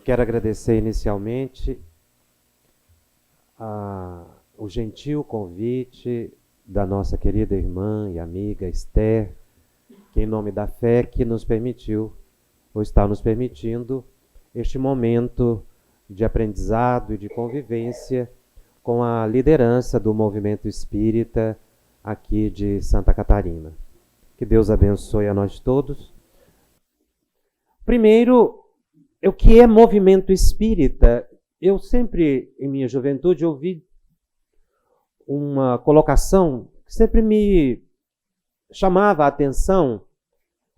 Quero agradecer inicialmente o gentil convite da nossa querida irmã e amiga Esther, que em nome da fé que nos permitiu, ou está nos permitindo, este momento de aprendizado e de convivência com a liderança do movimento espírita aqui de Santa Catarina. Que Deus abençoe a nós todos. Primeiro, o que é movimento espírita? Eu sempre, em minha juventude, ouvi uma colocação que sempre me chamava a atenção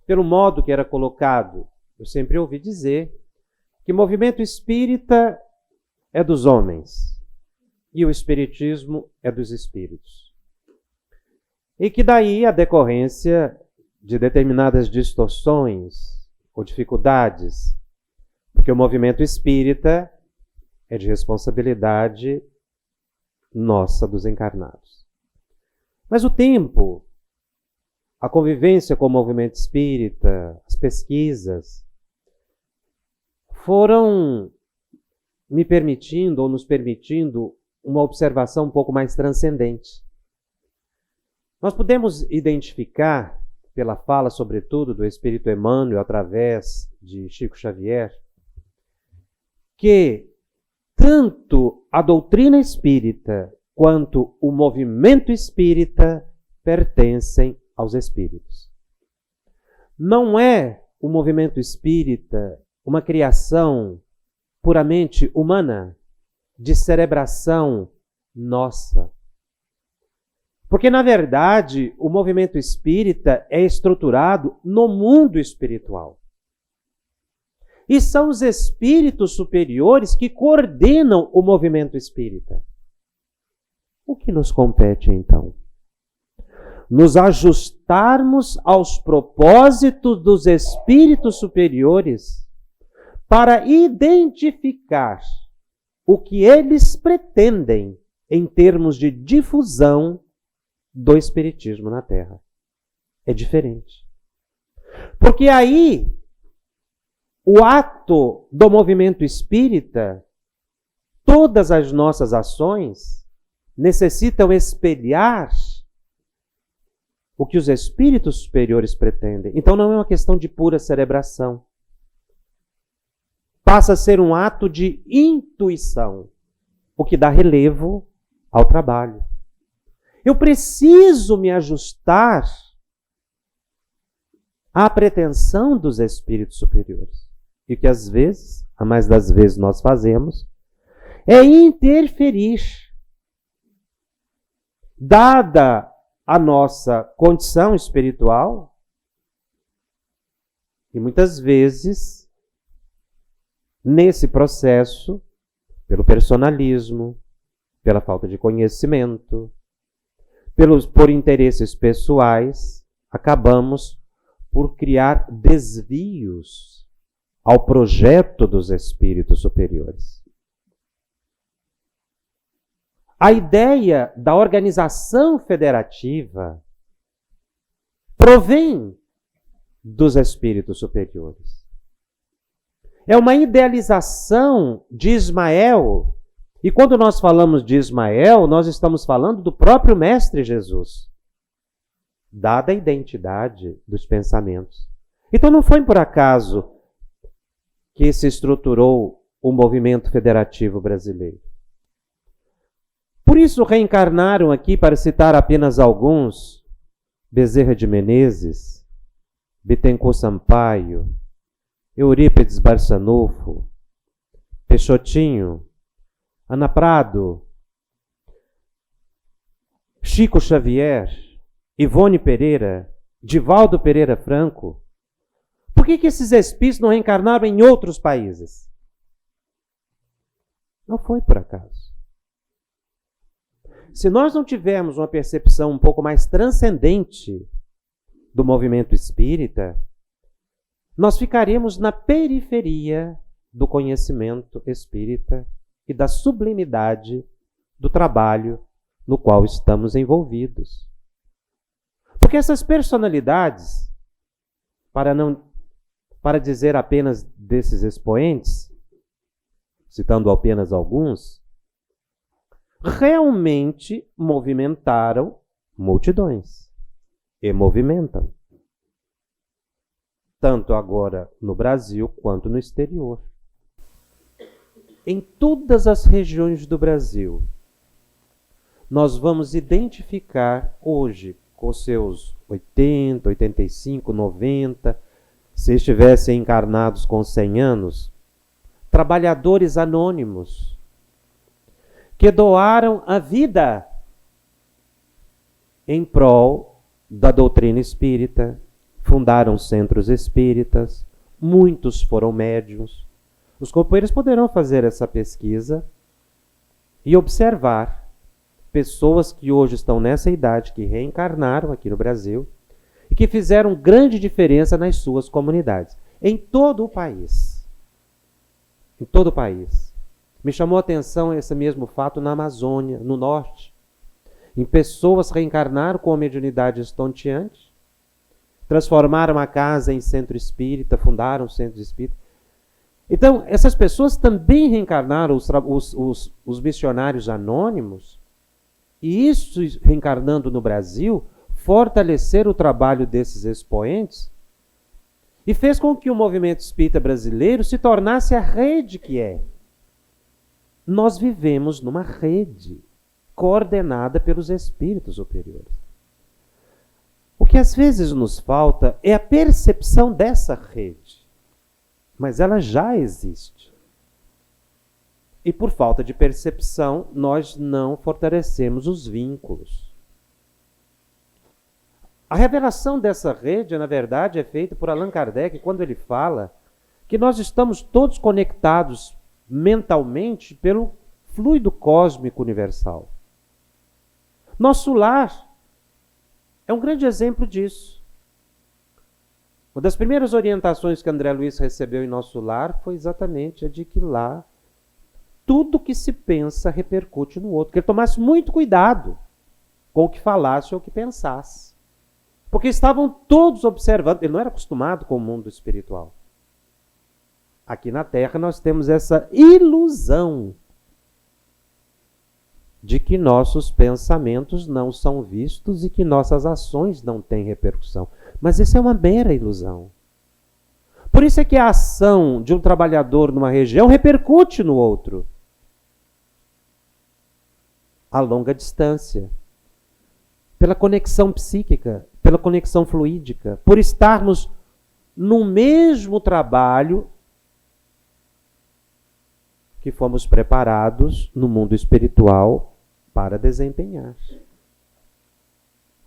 pelo modo que era colocado. Eu sempre ouvi dizer que movimento espírita é dos homens e o espiritismo é dos espíritos. E que daí a decorrência de determinadas distorções ou dificuldades, porque o movimento espírita é de responsabilidade nossa, dos encarnados. Mas o tempo, a convivência com o movimento espírita, as pesquisas, foram me permitindo, ou nos permitindo, uma observação um pouco mais transcendente. Nós podemos identificar, pela fala, sobretudo, do Espírito Emmanuel, através de Chico Xavier, que tanto a doutrina espírita quanto o movimento espírita pertencem aos espíritos. Não é o movimento espírita uma criação puramente humana, de cerebração nossa. Porque, na verdade, o movimento espírita é estruturado no mundo espiritual. E são os espíritos superiores que coordenam o movimento espírita. O que nos compete, então? Nos ajustarmos aos propósitos dos espíritos superiores para identificar o que eles pretendem em termos de difusão do espiritismo na Terra. É diferente. Porque aí o ato do movimento espírita, todas as nossas ações necessitam espelhar o que os espíritos superiores pretendem. Então não é uma questão de pura cerebração. Passa a ser um ato de intuição, o que dá relevo ao trabalho. Eu preciso me ajustar à pretensão dos espíritos superiores. E o que às vezes, a mais das vezes nós fazemos, é interferir. Dada a nossa condição espiritual, e muitas vezes, nesse processo, pelo personalismo, pela falta de conhecimento, por interesses pessoais, acabamos por criar desvios ao projeto dos espíritos superiores. A ideia da organização federativa provém dos espíritos superiores. É uma idealização de Ismael. E quando nós falamos de Ismael, nós estamos falando do próprio Mestre Jesus, dada a identidade dos pensamentos. Então não foi por acaso que se estruturou o movimento federativo brasileiro. Por isso reencarnaram aqui, para citar apenas alguns, Bezerra de Menezes, Bittencourt Sampaio, Eurípides Barçanufo, Peixotinho, Ana Prado, Chico Xavier, Ivone Pereira, Divaldo Pereira Franco. Por que esses espíritos não reencarnaram em outros países? Não foi por acaso. Se nós não tivermos uma percepção um pouco mais transcendente do movimento espírita, nós ficaremos na periferia do conhecimento espírita e da sublimidade do trabalho no qual estamos envolvidos. Porque essas personalidades, para dizer apenas desses expoentes, citando apenas alguns, realmente movimentaram multidões e movimentam, tanto agora no Brasil quanto no exterior. Em todas as regiões do Brasil, nós vamos identificar hoje, com seus 80, 85, 90, se estivessem encarnados com 100 anos, trabalhadores anônimos que doaram a vida em prol da doutrina espírita, fundaram centros espíritas, muitos foram médiuns. Os companheiros poderão fazer essa pesquisa e observar pessoas que hoje estão nessa idade, que reencarnaram aqui no Brasil e que fizeram grande diferença nas suas comunidades, em todo o país. Em todo o país. Me chamou a atenção esse mesmo fato na Amazônia, no norte. Em pessoas reencarnaram com a mediunidade estonteante, transformaram a casa em centro espírita, fundaram centros espíritas. Então, essas pessoas também reencarnaram, os missionários anônimos, e isso, reencarnando no Brasil, fortalecer o trabalho desses expoentes e fez com que o movimento espírita brasileiro se tornasse a rede que é. Nós vivemos numa rede coordenada pelos espíritos superiores. O que às vezes nos falta é a percepção dessa rede, mas ela já existe. E por falta de percepção, nós não fortalecemos os vínculos. A revelação dessa rede, na verdade, é feita por Allan Kardec quando ele fala que nós estamos todos conectados mentalmente pelo fluido cósmico universal. Nosso lar é um grande exemplo disso. Uma das primeiras orientações que André Luiz recebeu em nosso lar foi exatamente a de que lá tudo que se pensa repercute no outro. Que ele tomasse muito cuidado com o que falasse ou o que pensasse. Porque estavam todos observando. Ele não era acostumado com o mundo espiritual. Aqui na Terra nós temos essa ilusão de que nossos pensamentos não são vistos e que nossas ações não têm repercussão. Mas isso é uma mera ilusão. Por isso é que a ação de um trabalhador numa região repercute no outro. A longa distância. Pela conexão psíquica, pela conexão fluídica, por estarmos no mesmo trabalho que fomos preparados no mundo espiritual para desempenhar.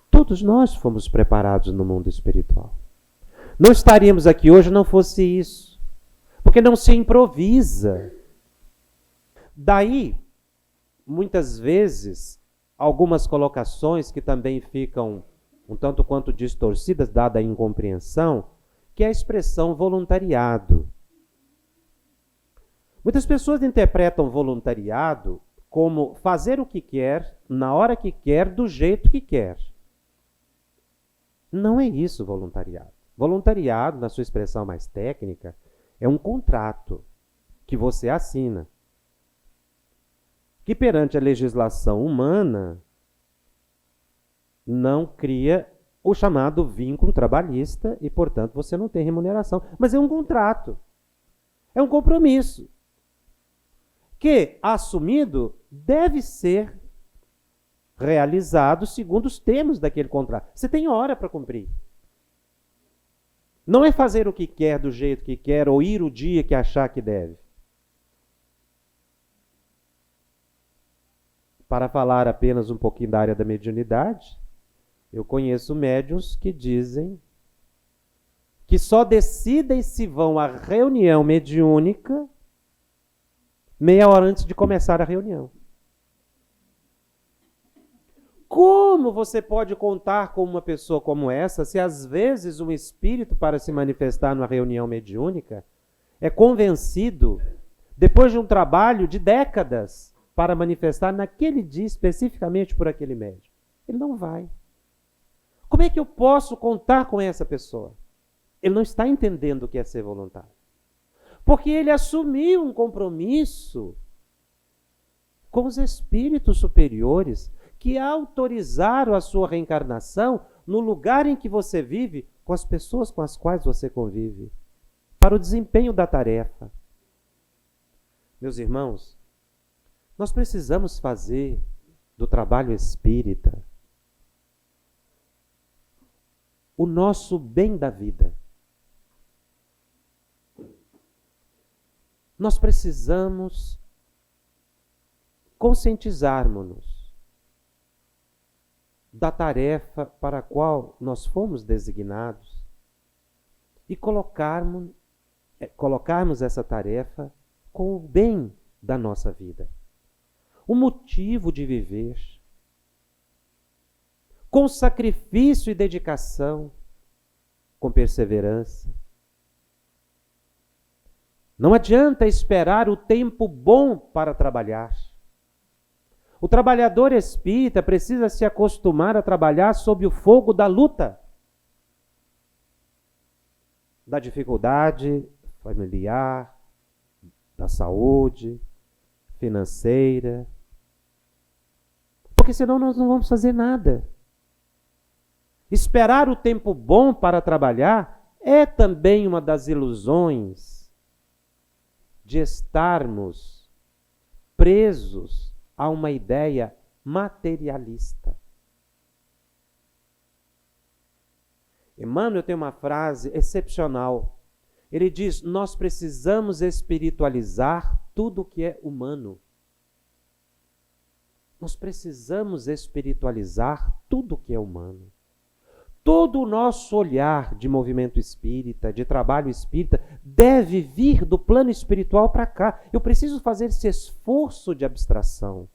Todos nós fomos preparados no mundo espiritual. Não estaríamos aqui hoje não fosse isso. Porque não se improvisa. Daí, muitas vezes, algumas colocações que também ficam um tanto quanto distorcidas, dada a incompreensão, que é a expressão voluntariado. Muitas pessoas interpretam voluntariado como fazer o que quer, na hora que quer, do jeito que quer. Não é isso voluntariado. Voluntariado, na sua expressão mais técnica, é um contrato que você assina, que perante a legislação humana não cria o chamado vínculo trabalhista e, portanto, você não tem remuneração. Mas é um contrato, é um compromisso que, assumido, deve ser realizado segundo os termos daquele contrato. Você tem hora para cumprir. Não é fazer o que quer do jeito que quer ou ir o dia que achar que deve. Para falar apenas um pouquinho da área da mediunidade, eu conheço médiuns que dizem que só decidem se vão à reunião mediúnica meia hora antes de começar a reunião. Como você pode contar com uma pessoa como essa, se às vezes um espírito, para se manifestar numa reunião mediúnica, é convencido, depois de um trabalho de décadas, para manifestar naquele dia, especificamente por aquele médium? Ele não vai. Como é que eu posso contar com essa pessoa? Ele não está entendendo o que é ser voluntário. Porque ele assumiu um compromisso com os espíritos superiores que autorizaram a sua reencarnação no lugar em que você vive, com as pessoas com as quais você convive, para o desempenho da tarefa. Meus irmãos, nós precisamos fazer do trabalho espírita o nosso bem da vida. Nós precisamos conscientizarmos-nos da tarefa para a qual nós fomos designados e colocarmos essa tarefa com o bem da nossa vida, o motivo de viver, com sacrifício e dedicação, com perseverança. Não adianta esperar o tempo bom para trabalhar. O trabalhador espírita precisa se acostumar a trabalhar sob o fogo da luta, da dificuldade familiar, da saúde, financeira. Porque senão nós não vamos fazer nada. Esperar o tempo bom para trabalhar é também uma das ilusões de estarmos presos a uma ideia materialista. Emmanuel tem uma frase excepcional. Ele diz: nós precisamos espiritualizar tudo o que é humano. Nós precisamos espiritualizar tudo o que é humano. Todo o nosso olhar de movimento espírita, de trabalho espírita, deve vir do plano espiritual para cá. Eu preciso fazer esse esforço de abstração.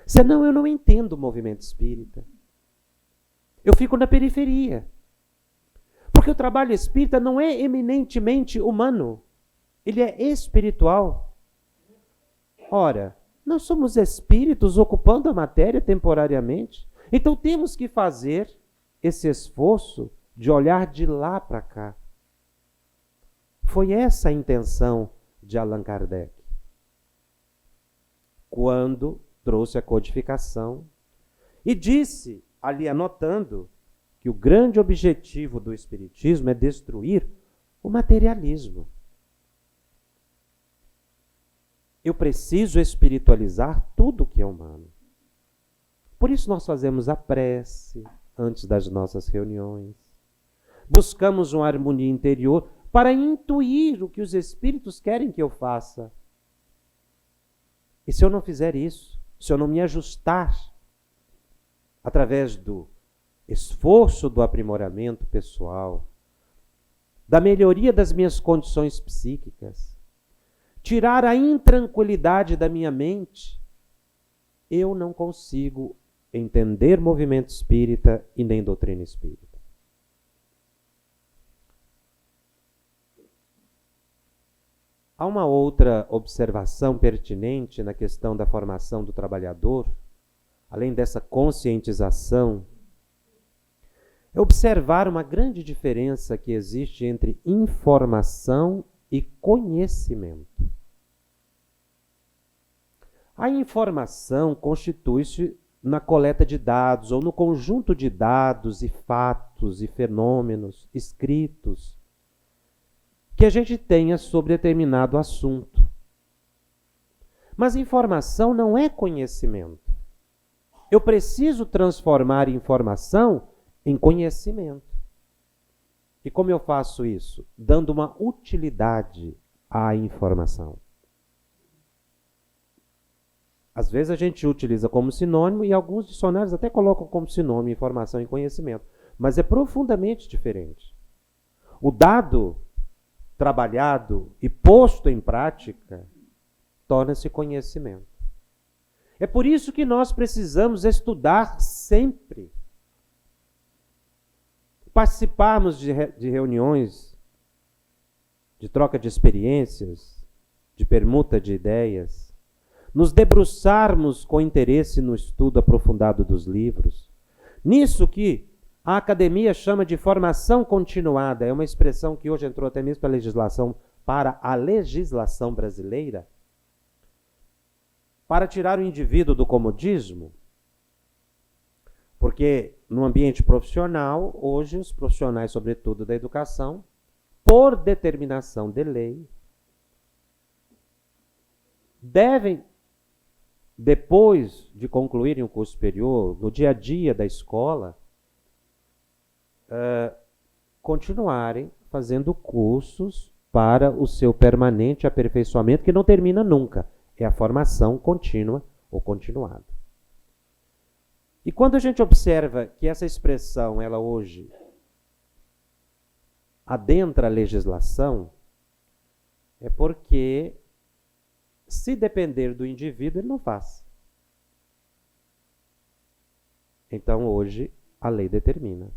Senão eu não entendo o movimento espírita. Eu fico na periferia. Porque o trabalho espírita não é eminentemente humano. Ele é espiritual. Ora, nós somos espíritos ocupando a matéria temporariamente. Então temos que fazer esse esforço de olhar de lá para cá. Foi essa a intenção de Allan Kardec, quando trouxe a codificação e disse, ali anotando, que o grande objetivo do Espiritismo é destruir o materialismo. Eu preciso espiritualizar tudo o que é humano. Por isso nós fazemos a prece antes das nossas reuniões. Buscamos uma harmonia interior para intuir o que os espíritos querem que eu faça. E se eu não fizer isso, se eu não me ajustar através do esforço do aprimoramento pessoal, da melhoria das minhas condições psíquicas, tirar a intranquilidade da minha mente, eu não consigo entender movimento espírita e nem doutrina espírita. Há uma outra observação pertinente na questão da formação do trabalhador, além dessa conscientização, é observar uma grande diferença que existe entre informação e conhecimento. A informação constitui-se na coleta de dados ou no conjunto de dados e fatos e fenômenos escritos que a gente tenha sobre determinado assunto. Mas informação não é conhecimento. Eu preciso transformar informação em conhecimento. E como eu faço isso? Dando uma utilidade à informação. Às vezes a gente utiliza como sinônimo e alguns dicionários até colocam como sinônimo informação e conhecimento. Mas é profundamente diferente. O dado trabalhado e posto em prática torna-se conhecimento. É por isso que nós precisamos estudar sempre. Participarmos de reuniões, de troca de experiências, de permuta de ideias, nos debruçarmos com interesse no estudo aprofundado dos livros. Nisso que a academia chama de formação continuada, é uma expressão que hoje entrou até mesmo para a legislação para a legislação brasileira, para tirar o indivíduo do comodismo, porque no ambiente profissional, hoje os profissionais, sobretudo da educação, por determinação de lei, devem, depois de concluírem o curso superior, no dia a dia da escola, continuarem fazendo cursos para o seu permanente aperfeiçoamento, que não termina nunca. É a formação contínua ou continuada. E quando a gente observa que essa expressão, ela hoje adentra a legislação, é porque, se depender do indivíduo, ele não faz. Então, hoje, a lei determina.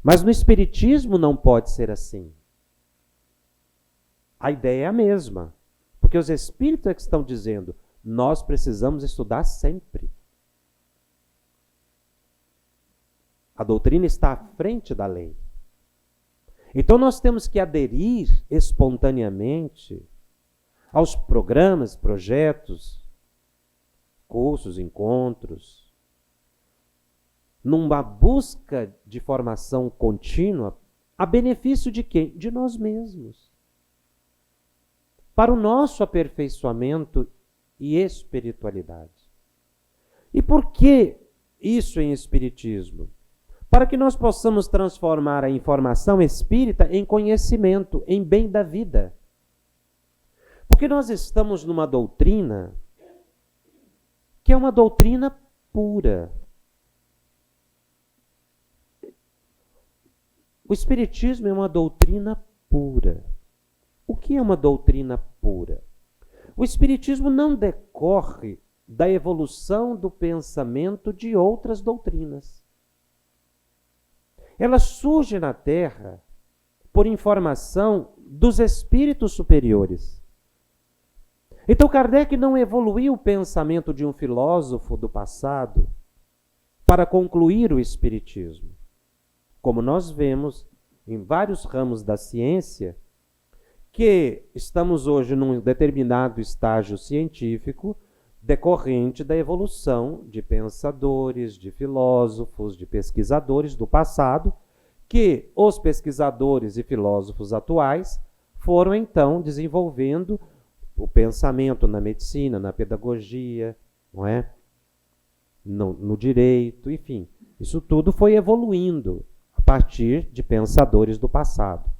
Mas no Espiritismo não pode ser assim. A ideia é a mesma. Porque os Espíritos é que estão dizendo, nós precisamos estudar sempre. A doutrina está à frente da lei. Então nós temos que aderir espontaneamente aos programas, projetos, cursos, encontros, numa busca de formação contínua, a benefício de quem? De nós mesmos. Para o nosso aperfeiçoamento e espiritualidade. E por que isso em Espiritismo? Para que nós possamos transformar a informação espírita em conhecimento, em bem da vida. Porque nós estamos numa doutrina que é uma doutrina pura. O Espiritismo é uma doutrina pura. O que é uma doutrina pura? O Espiritismo não decorre da evolução do pensamento de outras doutrinas. Ela surge na Terra por informação dos espíritos superiores. Então Kardec não evoluiu o pensamento de um filósofo do passado para concluir o Espiritismo. Como nós vemos em vários ramos da ciência, que estamos hoje num determinado estágio científico decorrente da evolução de pensadores, de filósofos, de pesquisadores do passado, que os pesquisadores e filósofos atuais foram então desenvolvendo o pensamento na medicina, na pedagogia, não é? No direito, enfim. Isso tudo foi evoluindo a partir de pensadores do passado.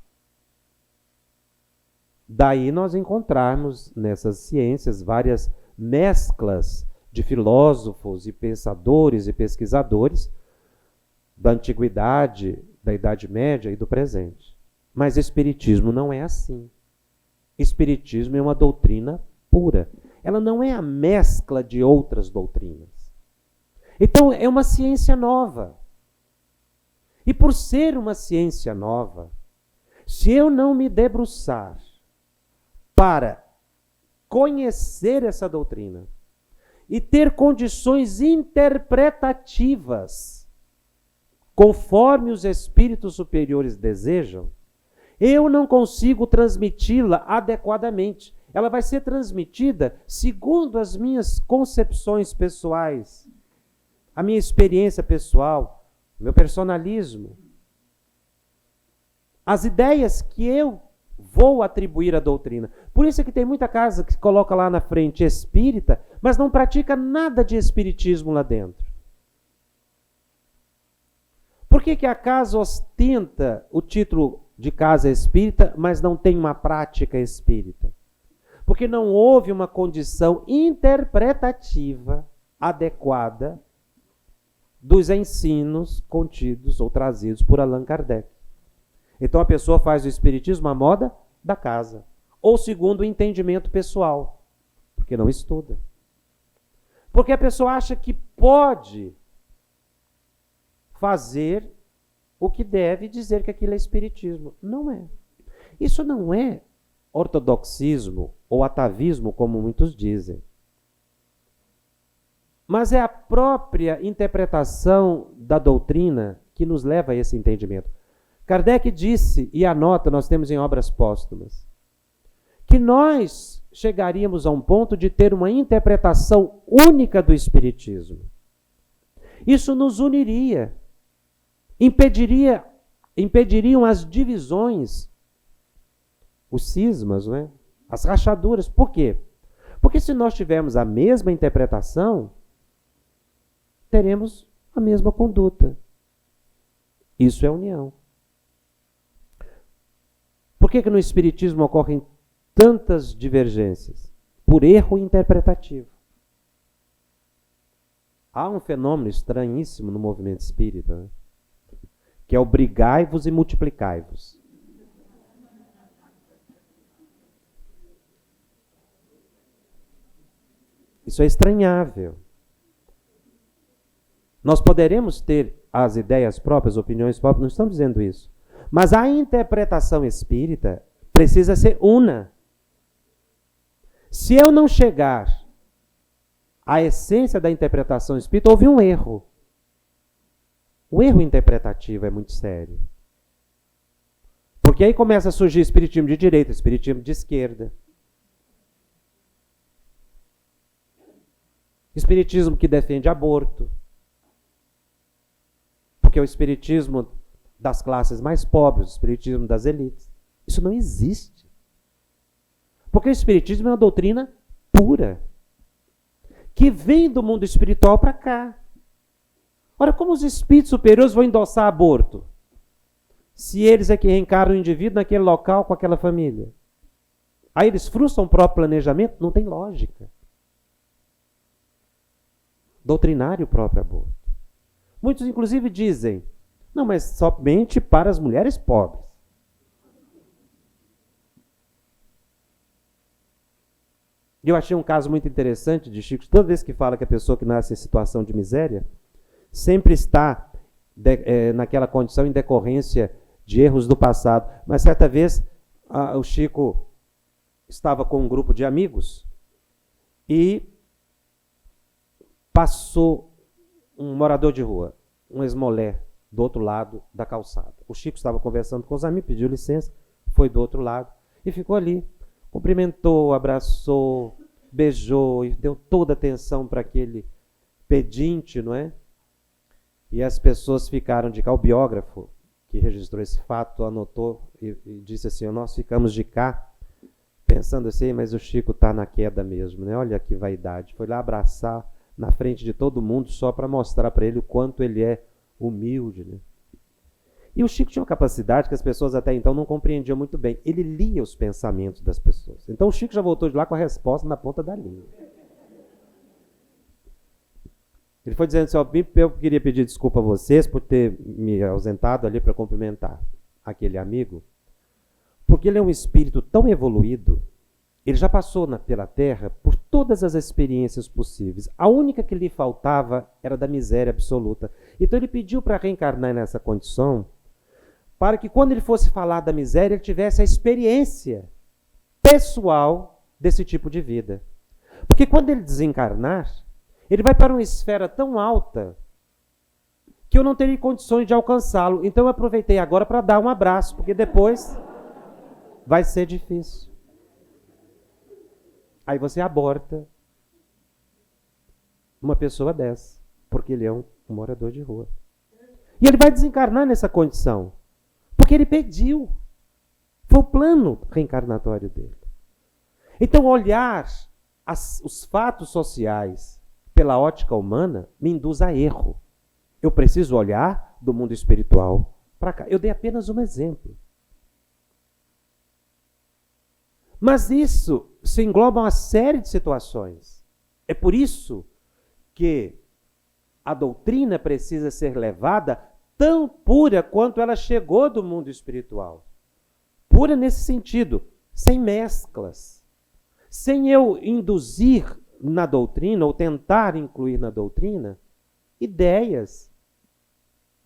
Daí nós encontrarmos nessas ciências várias mesclas de filósofos e pensadores e pesquisadores da antiguidade, da Idade Média e do presente. Mas Espiritismo não é assim. Espiritismo é uma doutrina pura. Ela não é a mescla de outras doutrinas. Então é uma ciência nova. E por ser uma ciência nova, se eu não me debruçar para conhecer essa doutrina e ter condições interpretativas, conforme os espíritos superiores desejam, eu não consigo transmiti-la adequadamente. Ela vai ser transmitida segundo as minhas concepções pessoais, a minha experiência pessoal, meu personalismo, as ideias que eu vou atribuir à doutrina. Por isso é que tem muita casa que coloca lá na frente espírita, mas não pratica nada de espiritismo lá dentro. Por que a casa ostenta o título de casa espírita, mas não tem uma prática espírita? Porque não houve uma condição interpretativa adequada dos ensinos contidos ou trazidos por Allan Kardec. Então a pessoa faz o espiritismo à moda da casa, ou segundo o entendimento pessoal, porque não estuda. Porque a pessoa acha que pode fazer o que deve dizer que aquilo é espiritismo. Não é. Isso não é ortodoxismo ou atavismo, como muitos dizem. Mas é a própria interpretação da doutrina que nos leva a esse entendimento. Kardec disse, e anota, nós temos em obras póstumas, que nós chegaríamos a um ponto de ter uma interpretação única do Espiritismo. Isso nos uniria, impediriam as divisões, os cismas, né? As rachaduras. Por quê? Porque se nós tivermos a mesma interpretação, teremos a mesma conduta. Isso é união. Por que no Espiritismo ocorrem tantas divergências? Por erro interpretativo. Há um fenômeno estranhíssimo no movimento espírita, né? Que é o brigai-vos e multiplicai-vos. Isso é estranhável. Nós poderemos ter as ideias próprias, opiniões próprias, não estamos dizendo isso. Mas a interpretação espírita precisa ser una. Se eu não chegar à essência da interpretação espírita, houve um erro. O erro interpretativo é muito sério. Porque aí começa a surgir espiritismo de direita, espiritismo de esquerda. Espiritismo que defende aborto. Porque é o espiritismo das classes mais pobres, o espiritismo das elites. Isso não existe. Porque o espiritismo é uma doutrina pura, que vem do mundo espiritual para cá. Ora, como os espíritos superiores vão endossar aborto? Se eles é que reencarnam o indivíduo naquele local com aquela família. Aí eles frustram o próprio planejamento? Não tem lógica. Doutrinário o próprio aborto. Muitos, inclusive, dizem, não, mas somente para as mulheres pobres. Eu achei um caso muito interessante de Chico. Toda vez que fala que a pessoa que nasce em situação de miséria sempre está naquela condição em decorrência de erros do passado. Mas certa vez o Chico estava com um grupo de amigos e passou um morador de rua, um esmolé, do outro lado da calçada. O Chico estava conversando com os amigos, pediu licença, foi do outro lado e ficou ali. Cumprimentou, abraçou, beijou e deu toda a atenção para aquele pedinte, não é? E as pessoas ficaram de cá. O biógrafo que registrou esse fato anotou e disse assim: nós ficamos de cá pensando assim, mas o Chico está na queda mesmo, né? Olha que vaidade. Foi lá abraçar na frente de todo mundo só para mostrar para ele o quanto ele é humilde, né? E o Chico tinha uma capacidade que as pessoas até então não compreendiam muito bem. Ele lia os pensamentos das pessoas. Então o Chico já voltou de lá com a resposta na ponta da língua. Ele foi dizendo assim: eu queria pedir desculpa a vocês por ter me ausentado ali para cumprimentar aquele amigo, porque ele é um espírito tão evoluído, ele já passou pela Terra por todas as experiências possíveis. A única que lhe faltava era da miséria absoluta. Então ele pediu para reencarnar nessa condição, para que quando ele fosse falar da miséria, ele tivesse a experiência pessoal desse tipo de vida. Porque quando ele desencarnar, ele vai para uma esfera tão alta que eu não teria condições de alcançá-lo. Então eu aproveitei agora para dar um abraço, porque depois vai ser difícil. Aí você aborta uma pessoa dessa, porque ele é um morador de rua. E ele vai desencarnar nessa condição, porque ele pediu. Foi o plano reencarnatório dele. Então, olhar os fatos sociais pela ótica humana me induz a erro. Eu preciso olhar do mundo espiritual para cá. Eu dei apenas um exemplo. Mas isso se engloba uma série de situações. É por isso que a doutrina precisa ser levada tão pura quanto ela chegou do mundo espiritual. Pura nesse sentido, sem mesclas. Sem eu induzir na doutrina, ou tentar incluir na doutrina, ideias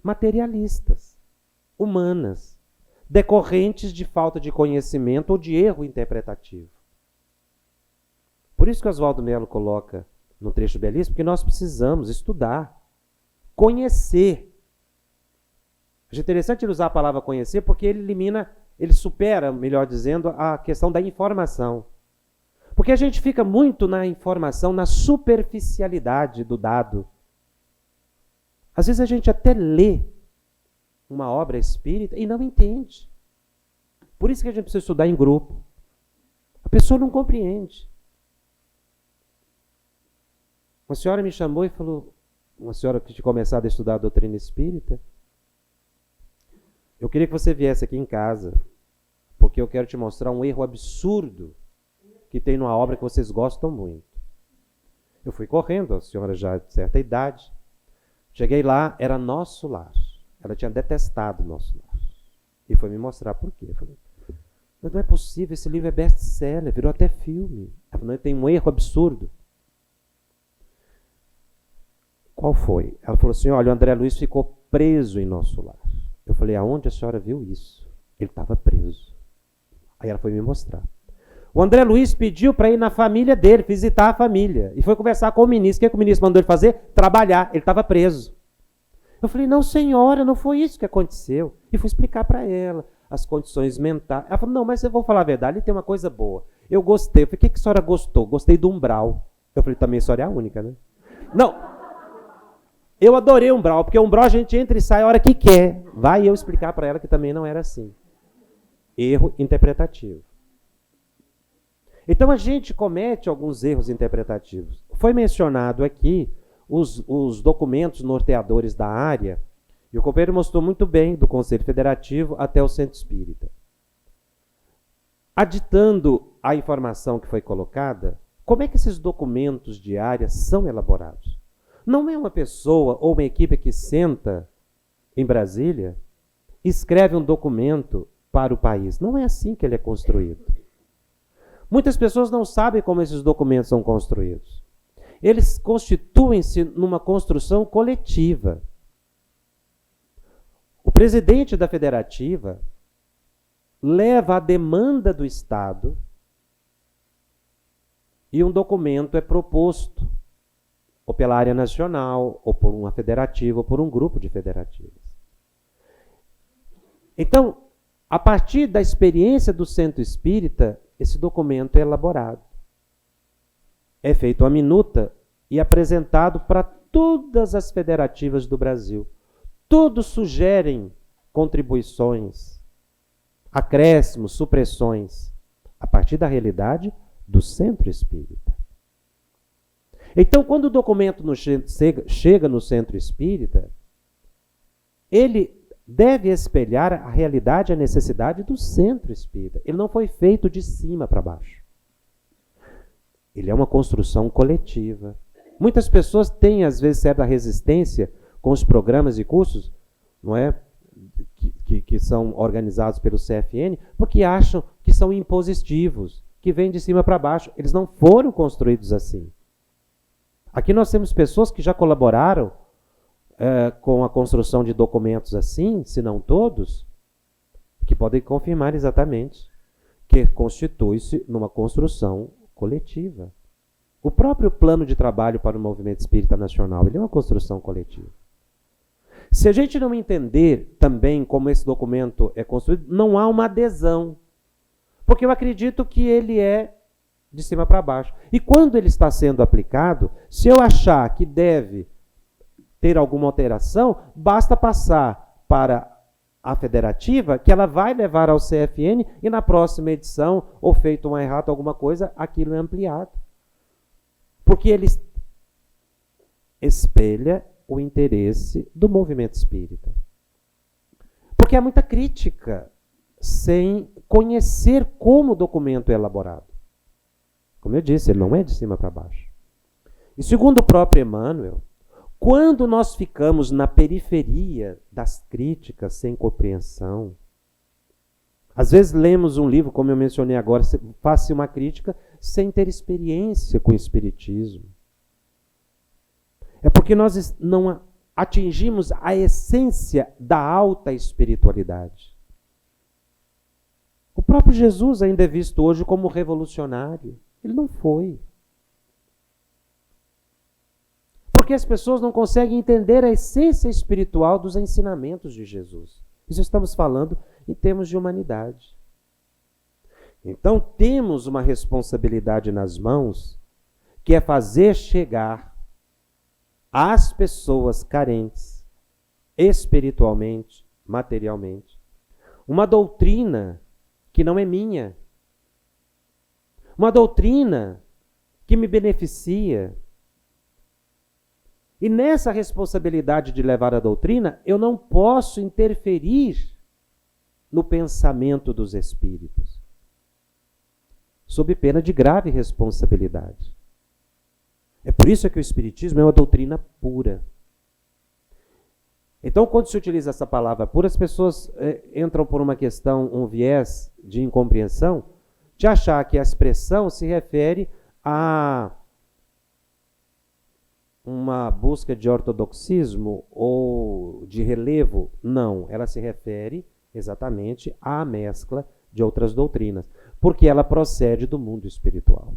materialistas, humanas, decorrentes de falta de conhecimento ou de erro interpretativo. Por isso que Oswaldo Melo coloca num trecho belíssimo, porque nós precisamos estudar, conhecer. É interessante ele usar a palavra conhecer, porque ele elimina ele supera, melhor dizendo, a questão da informação. Porque a gente fica muito na informação, na superficialidade do dado. Às vezes a gente até lê uma obra espírita e não entende. Por isso que a gente precisa estudar em grupo. A pessoa não compreende. Uma senhora me chamou e falou, uma senhora que tinha começado a estudar a doutrina espírita, eu queria que você viesse aqui em casa, porque eu quero te mostrar um erro absurdo que tem numa obra que vocês gostam muito. Eu fui correndo, a senhora já de certa idade. Cheguei lá, era Nosso Lar. Ela tinha detestado Nosso Lar. E foi me mostrar por quê. Eu falei, mas não é possível, esse livro é best-seller, virou até filme. Ela falou, tem um erro absurdo. Qual foi? Ela falou assim, olha, o André Luiz ficou preso em Nosso Lar. Eu falei, aonde a senhora viu isso? Ele estava preso. Aí ela foi me mostrar. O André Luiz pediu para ir na família dele, visitar a família. E foi conversar com o ministro. O que o ministro mandou ele fazer? Trabalhar. Ele estava preso. Eu falei, não, senhora, não foi isso que aconteceu. E fui explicar para ela as condições mentais. Ela falou, não, mas eu vou falar a verdade, ele tem uma coisa boa. Eu gostei. Eu falei, o que a senhora gostou? Gostei do umbral. Eu falei, também a senhora é a única, né? Não. Eu adorei o umbral, porque o umbral a gente entra e sai a hora que quer. Vai eu explicar para ela que também não era assim. Erro interpretativo. Então a gente comete alguns erros interpretativos. Foi mencionado aqui os documentos norteadores da área, e o companheiro mostrou muito bem do Conselho Federativo até o Centro Espírita. Aditando a informação que foi colocada, como é que esses documentos de área são elaborados? Não é uma pessoa ou uma equipe que senta em Brasília e escreve um documento para o país. Não é assim que ele é construído. Muitas pessoas não sabem como esses documentos são construídos. Eles constituem-se numa construção coletiva. O presidente da federativa leva a demanda do Estado e um documento é proposto, ou pela área nacional, ou por uma federativa, ou por um grupo de federativas. Então, a partir da experiência do Centro Espírita, esse documento é elaborado. É feito uma minuta e apresentado para todas as federativas do Brasil. Todos sugerem contribuições, acréscimos, supressões, a partir da realidade do Centro Espírita. Então, quando o documento chega no Centro Espírita, ele deve espelhar a realidade e a necessidade do Centro Espírita. Ele não foi feito de cima para baixo. Ele é uma construção coletiva. Muitas pessoas têm, às vezes, certa resistência com os programas e cursos, não é? Que são organizados pelo CFN, porque acham que são impositivos, que vêm de cima para baixo. Eles não foram construídos assim. Aqui nós temos pessoas que já colaboraram com a construção de documentos assim, se não todos, que podem confirmar exatamente que constitui-se numa construção coletiva. O próprio plano de trabalho para o movimento espírita nacional, ele é uma construção coletiva. Se a gente não entender também como esse documento é construído, não há uma adesão. Porque eu acredito que ele é de cima para baixo. E quando ele está sendo aplicado, se eu achar que deve ter alguma alteração, basta passar para a federativa, que ela vai levar ao CFN e na próxima edição, ou feito um errado, alguma coisa, aquilo é ampliado. Porque ele espelha o interesse do movimento espírita. Porque há muita crítica sem conhecer como o documento é elaborado. Como eu disse, ele não é de cima para baixo. E segundo o próprio Emmanuel, quando nós ficamos na periferia das críticas sem compreensão, às vezes lemos um livro, como eu mencionei agora, faz-se uma crítica sem ter experiência com o espiritismo. É porque nós não atingimos a essência da alta espiritualidade. O próprio Jesus ainda é visto hoje como revolucionário. Ele não foi. Porque as pessoas não conseguem entender a essência espiritual dos ensinamentos de Jesus. Isso estamos falando em termos de humanidade. Então, temos uma responsabilidade nas mãos, que é fazer chegar às pessoas carentes, espiritualmente, materialmente, uma doutrina que não é minha, uma doutrina que me beneficia. E nessa responsabilidade de levar a doutrina, eu não posso interferir no pensamento dos espíritos, sob pena de grave responsabilidade. É por isso que o Espiritismo é uma doutrina pura. Então, quando se utiliza essa palavra pura, as pessoas entram por uma questão, um viés de incompreensão, de achar que a expressão se refere a uma busca de ortodoxismo ou de relevo. Não, ela se refere exatamente à mescla de outras doutrinas, porque ela procede do mundo espiritual.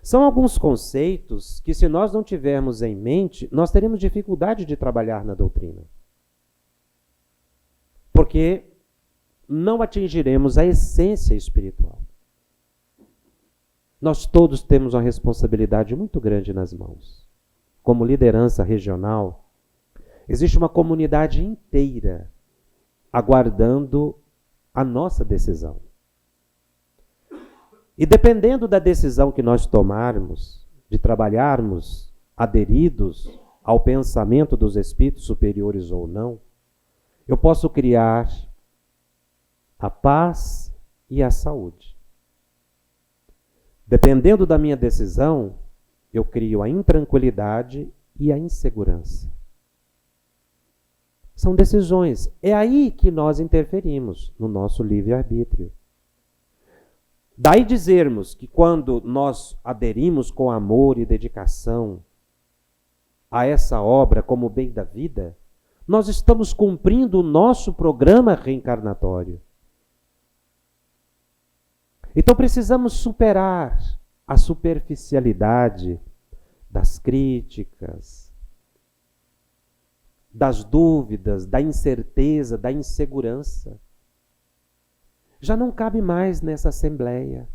São alguns conceitos que, se nós não tivermos em mente, nós teremos dificuldade de trabalhar na doutrina. Porque não atingiremos a essência espiritual. Nós todos temos uma responsabilidade muito grande nas mãos. Como liderança regional, existe uma comunidade inteira aguardando a nossa decisão. E dependendo da decisão que nós tomarmos, de trabalharmos aderidos ao pensamento dos espíritos superiores ou não, eu posso criar a paz e a saúde. Dependendo da minha decisão, eu crio a intranquilidade e a insegurança. São decisões. É aí que nós interferimos no nosso livre-arbítrio. Daí dizermos que quando nós aderimos com amor e dedicação a essa obra como bem da vida, nós estamos cumprindo o nosso programa reencarnatório. Então precisamos superar a superficialidade das críticas, das dúvidas, da incerteza, da insegurança. Já não cabe mais nessa assembleia.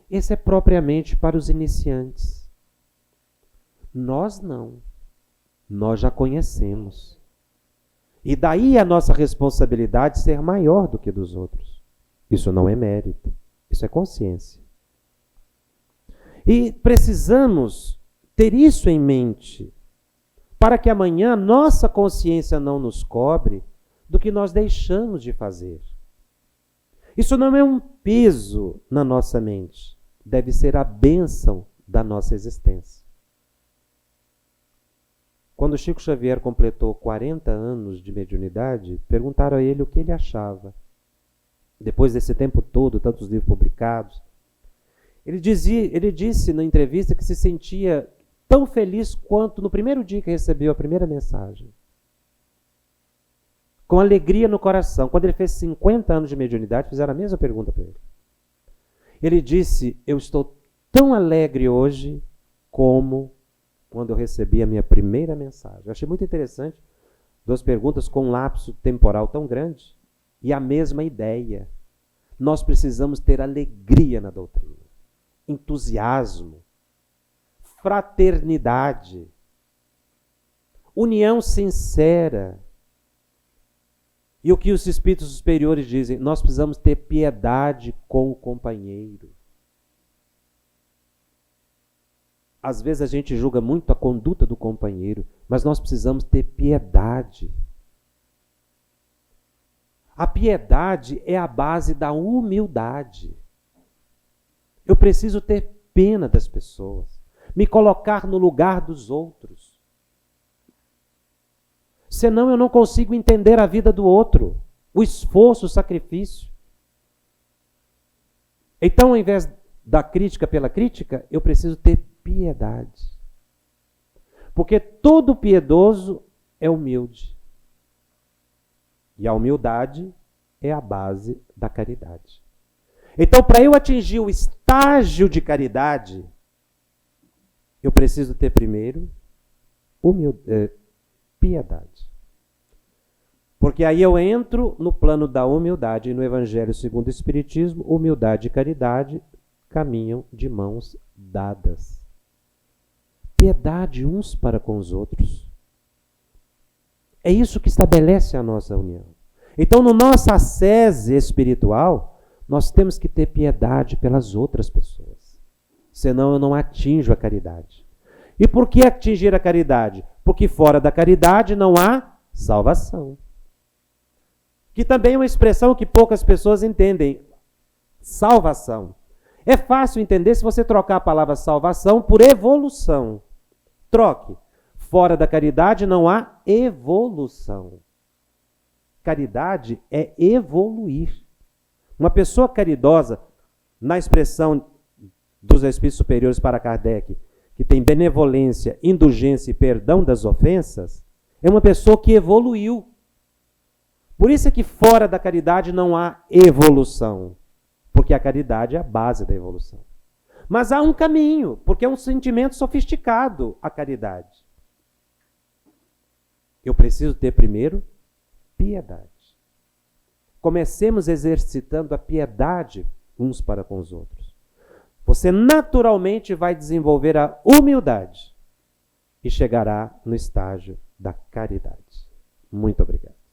Esse é propriamente para os iniciantes. Nós não. Nós já conhecemos. E daí a nossa responsabilidade ser maior do que dos outros. Isso não é mérito, isso é consciência. E precisamos ter isso em mente, para que amanhã nossa consciência não nos cobre do que nós deixamos de fazer. Isso não é um peso na nossa mente, deve ser a bênção da nossa existência. Quando Chico Xavier completou 40 anos de mediunidade, perguntaram a ele o que ele achava. Depois desse tempo todo, tantos livros publicados, ele disse na entrevista que se sentia tão feliz quanto no primeiro dia que recebeu a primeira mensagem. Com alegria no coração. Quando ele fez 50 anos de mediunidade, fizeram a mesma pergunta para ele. Ele disse, eu estou tão alegre hoje como quando eu recebi a minha primeira mensagem. Eu achei muito interessante, duas perguntas com um lapso temporal tão grande e a mesma ideia. Nós precisamos ter alegria na doutrina, entusiasmo, fraternidade, união sincera. E o que os espíritos superiores dizem? Nós precisamos ter piedade com o companheiro. Às vezes a gente julga muito a conduta do companheiro, mas nós precisamos ter piedade. A piedade é a base da humildade. Eu preciso ter pena das pessoas, me colocar no lugar dos outros. Senão eu não consigo entender a vida do outro, o esforço, o sacrifício. Então, ao invés da crítica pela crítica, eu preciso ter piedade. Porque todo piedoso é humilde. E a humildade é a base da caridade. Então, para eu atingir o estágio de caridade, eu preciso ter primeiro piedade. Porque aí eu entro no plano da humildade, e no Evangelho segundo o Espiritismo, humildade e caridade caminham de mãos dadas. Piedade uns para com os outros. É isso que estabelece a nossa união. Então, no nosso ascese espiritual, nós temos que ter piedade pelas outras pessoas. Senão eu não atinjo a caridade. E por que atingir a caridade? Porque fora da caridade não há salvação. Que também é uma expressão que poucas pessoas entendem. Salvação. É fácil entender se você trocar a palavra salvação por evolução. Troque. Fora da caridade não há evolução. Caridade é evoluir. Uma pessoa caridosa, na expressão dos espíritos superiores para Kardec, que tem benevolência, indulgência e perdão das ofensas, é uma pessoa que evoluiu. Por isso é que fora da caridade não há evolução, porque a caridade é a base da evolução. Mas há um caminho, porque é um sentimento sofisticado a caridade. Eu preciso ter primeiro piedade. Comecemos exercitando a piedade uns para com os outros. Você naturalmente vai desenvolver a humildade e chegará no estágio da caridade. Muito obrigado.